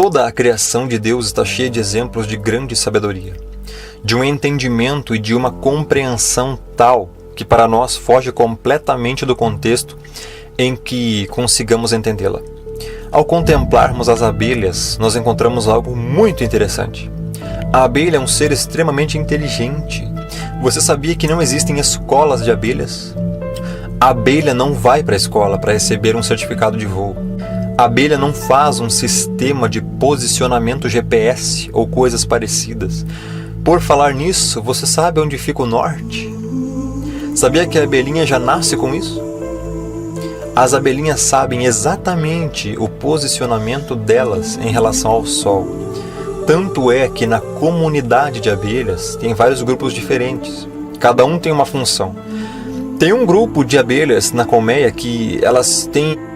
Toda a criação de Deus está cheia de exemplos de grande sabedoria, de um entendimento e de uma compreensão tal que para nós foge completamente do contexto em que consigamos entendê-la. Ao contemplarmos as abelhas, nós encontramos algo muito interessante. A abelha é um ser extremamente inteligente. Você sabia que não existem escolas de abelhas? A abelha não vai para a escola para receber um certificado de voo. A abelha não faz um sistema de posicionamento GPS ou coisas parecidas. Por falar nisso, você sabe onde fica o norte? Sabia que a abelhinha já nasce com isso? As abelhinhas sabem exatamente o posicionamento delas em relação ao Sol. Tanto é que na comunidade de abelhas tem vários grupos diferentes. Cada um tem uma função. Tem um grupo de abelhas na colmeia que elas têm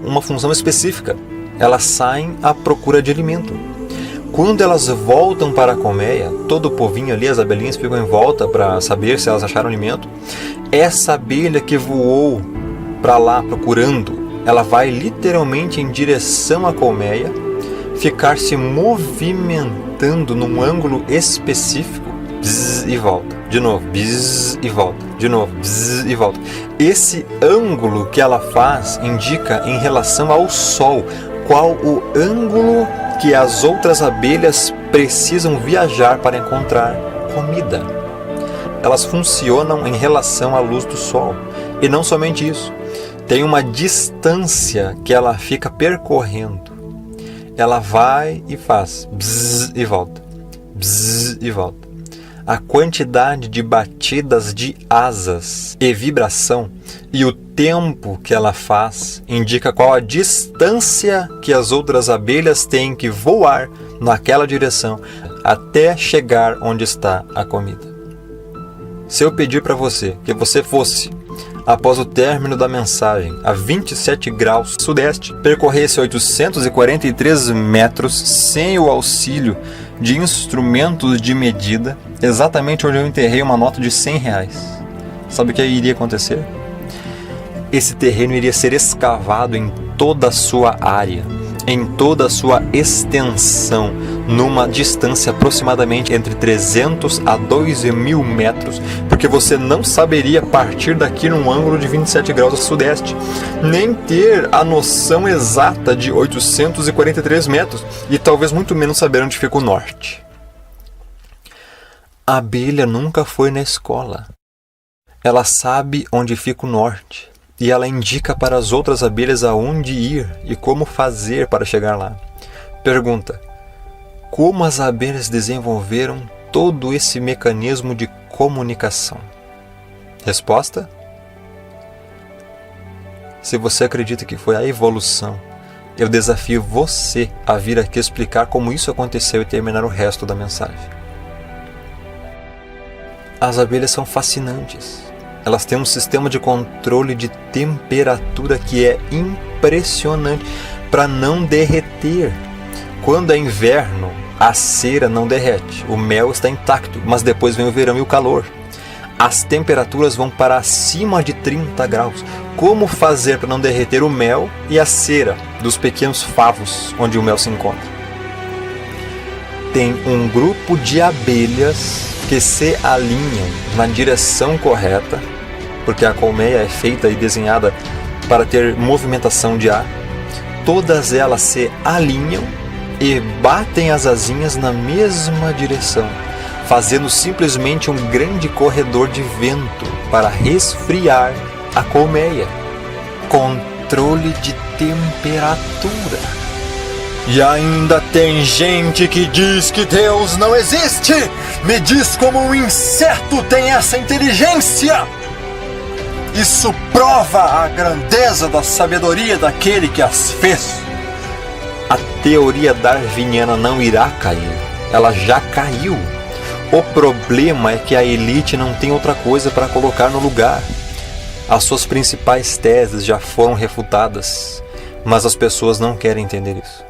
uma função específica. Elas saem à procura de alimento. Quando elas voltam para a colmeia, todo o povinho ali, as abelhinhas ficam em volta para saber se elas acharam alimento. Essa abelha que voou para lá procurando, ela vai literalmente em direção à colmeia, ficar se movimentando num ângulo específico, bzz, e volta, de novo, bzz, e volta, de novo, bzz, e volta. Esse ângulo que ela faz indica em relação ao Sol qual o ângulo que as outras abelhas precisam viajar para encontrar comida. Elas funcionam em relação à luz do Sol. E não somente isso, tem uma distância que ela fica percorrendo. Ela vai e faz bzz e volta, bzz e volta. A quantidade de batidas de asas e vibração e o tempo que ela faz indica qual a distância que as outras abelhas têm que voar naquela direção até chegar onde está a comida. Se eu pedir para você que você fosse, após o término da mensagem, a 27 graus sudeste, percorresse 843 metros sem o auxílio de instrumentos de medida, exatamente onde eu enterrei uma nota de R$100. Sabe o que iria acontecer? Esse terreno iria ser escavado em toda a sua área, em toda a sua extensão, numa distância aproximadamente entre 300 a 2.000 metros, porque você não saberia partir daqui num ângulo de 27 graus a sudeste, nem ter a noção exata de 843 metros, e talvez muito menos saber onde fica o norte. A abelha nunca foi na escola. Ela sabe onde fica o norte, e ela indica para as outras abelhas aonde ir e como fazer para chegar lá. Pergunta: como as abelhas desenvolveram todo esse mecanismo de comunicação? Resposta: se você acredita que foi a evolução, eu desafio você a vir aqui explicar como isso aconteceu e terminar o resto da mensagem. As abelhas são fascinantes. Elas têm um sistema de controle de temperatura que é impressionante para não derreter. Quando é inverno, a cera não derrete, o mel está intacto, mas depois vem o verão e o calor. As temperaturas vão para acima de 30 graus. Como fazer para não derreter o mel e a cera dos pequenos favos onde o mel se encontra? Tem um grupo de abelhas que se alinham na direção correta, porque a colmeia é feita e desenhada para ter movimentação de ar. Todas elas se alinham e batem as asinhas na mesma direção, fazendo simplesmente um grande corredor de vento para resfriar a colmeia. Controle de temperatura. E ainda tem gente que diz que Deus não existe. Me diz como um inseto tem essa inteligência. Isso prova a grandeza da sabedoria daquele que as fez. A teoria darwiniana não irá cair. Ela já caiu. O problema é que a elite não tem outra coisa para colocar no lugar. As suas principais teses já foram refutadas, mas as pessoas não querem entender isso.